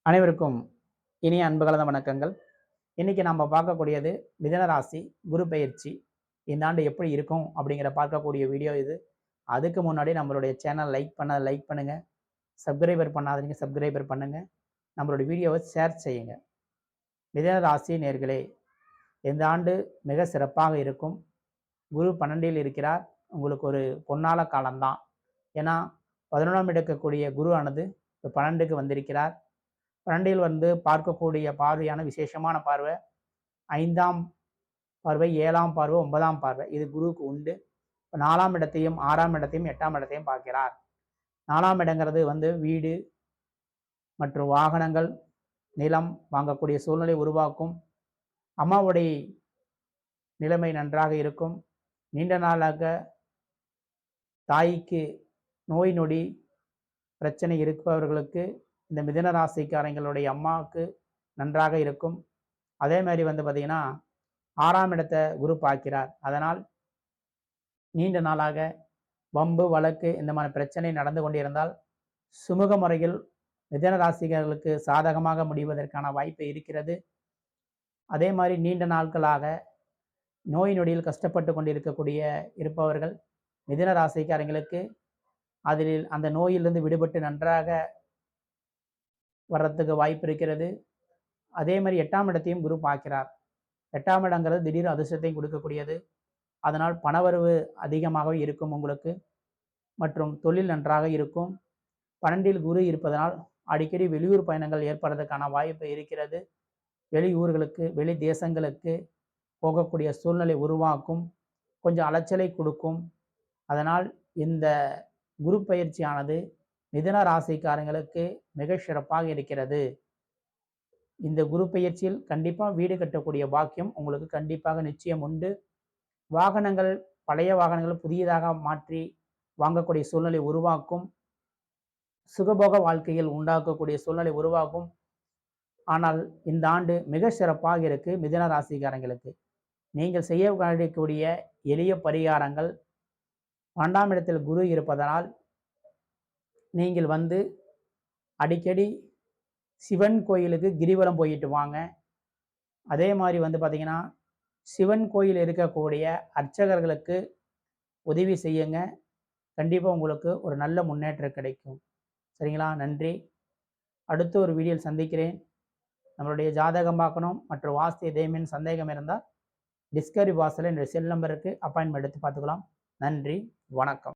அனைவருக்கும் இனிய அன்பு கலந்த வணக்கங்கள். இன்னைக்கு நம்ம பார்க்கக்கூடியது மிதுன ராசி குரு பெயர்ச்சி இந்த ஆண்டு எப்படி இருக்கும் அப்படிங்கிற பார்க்கக்கூடிய வீடியோ இது. அதுக்கு முன்னாடி நம்மளுடைய சேனல் லைக் பண்ணுங்க, சப்ஸ்கிரைபர் பண்ணாதீங்க சப்ஸ்கிரைபர் பண்ணுங்க, நம்மளுடைய வீடியோவை ஷேர் செய்யுங்க. மிதுன ராசி நேர்களே, இந்த ஆண்டு மிக சிறப்பாக இருக்கும். குரு 12ல் இருக்கிறார். உங்களுக்கு ஒரு பொன்னால காலம்தான். ஏன்னா 11ஆம் இடக்கக்கூடிய குரு ஆனது இப்போ 12க்கு வந்திருக்கிறார். 12ல் வந்து பார்க்கக்கூடிய பார்வையான விசேஷமான பார்வை 5ஆம் பார்வை, 7ஆம் பார்வை, 9ஆம் பார்வை. இது குருவுக்கு உண்டு. 4ஆம் இடத்தையும் 6ஆம் இடத்தையும் 8ஆம் இடத்தையும் பார்க்கிறார். 4ஆம் இடங்கிறது வந்து வீடு மற்றும் வாகனங்கள், நிலம் வாங்கக்கூடிய சூழ்நிலை உருவாக்கும். அம்மாவுடைய நிலைமை நன்றாக இருக்கும். நீண்ட நாளாக தாய்க்கு நோய் நொடி பிரச்சனை இருப்பவர்களுக்கு இந்த மிதுன ராசிக்காரங்களுடைய அம்மாவுக்கு நன்றாக இருக்கும். அதே மாதிரி வந்து பார்த்திங்கன்னா 6ஆம் இடத்தை குரு பார்க்கிறார். அதனால் நீண்ட நாளாக வம்பு வழக்கு இந்த மாதிரி பிரச்சனை நடந்து கொண்டிருந்தால் சுமூக முறையில் மிதுன ராசிக்காரர்களுக்கு சாதகமாக முடிவதற்கான வாய்ப்பு இருக்கிறது. அதே மாதிரி நீண்ட நாட்களாக நோய் நொடியில் கஷ்டப்பட்டு கொண்டிருக்கக்கூடிய இருப்பவர்கள் மிதுன ராசிக்காரங்களுக்கு அதில் அந்த நோயிலிருந்து விடுபட்டு நன்றாக வர்றதுக்கு வாய்ப்பு இருக்கிறது. அதே மாதிரி 8ஆம் இடத்தையும் குரு பார்க்கிறார். 8ஆம் இடங்கிறது திடீர் அதிர்ஷ்டத்தை கொடுக்கக்கூடியது. அதனால் பணவரவு அதிகமாகவே இருக்கும் உங்களுக்கு. மற்றும் தொழில் நன்றாக இருக்கும். 12ல் குரு இருப்பதனால் அடிக்கடி வெளியூர் பயணங்கள் ஏற்படுறதுக்கான வாய்ப்பு இருக்கிறது. வெளியூர்களுக்கு வெளி தேசங்களுக்கு போகக்கூடிய சூழ்நிலை உருவாக்கும். கொஞ்சம் அலைச்சலை கொடுக்கும். அதனால் இந்த குரு பயிற்சியானது மிதுன ராசிக்காரங்களுக்கு மிக சிறப்பாக இருக்கிறது. இந்த குரு பயிற்சியில் கண்டிப்பாக வீடு கட்டக்கூடிய பாக்கியம் உங்களுக்கு கண்டிப்பாக நிச்சயம் உண்டு. வாகனங்கள், பழைய வாகனங்கள் புதியதாக மாற்றி வாங்கக்கூடிய சூழ்நிலை உருவாக்கும். சுகபோக வாழ்க்கையில் உண்டாக்கக்கூடிய சூழ்நிலை உருவாகும். ஆனால் இந்த ஆண்டு மிக சிறப்பாக இருக்கு மிதுன ராசிக்காரங்களுக்கு. நீங்கள் செய்ய வேண்டியக்கூடிய எளிய பரிகாரங்கள், 12ஆம் இடத்தில் குரு இருப்பதனால் நீங்கள் வந்து அடிக்கடி சிவன் கோயிலுக்கு கிரிவலம் போயிட்டு வாங்க. அதே மாதிரி வந்து பார்த்திங்கன்னா சிவன் கோயில் இருக்கக்கூடிய அர்ச்சகர்களுக்கு உதவி செய்யுங்க. கண்டிப்பாக உங்களுக்கு ஒரு நல்ல முன்னேற்றம் கிடைக்கும். சரிங்களா? நன்றி. அடுத்த ஒரு வீடியோவில் சந்திக்கிறேன். நம்மளுடைய ஜாதகம் பார்க்கணும் மற்றும் வாஸ்து எதையுமே சந்தேகம் இருந்தால் டிஸ்கவரி பாக்ஸில் என்னுடைய செல் நம்பருக்கு அப்பாயின்மெண்ட் எடுத்து பார்த்துக்கலாம். நன்றி, வணக்கம்.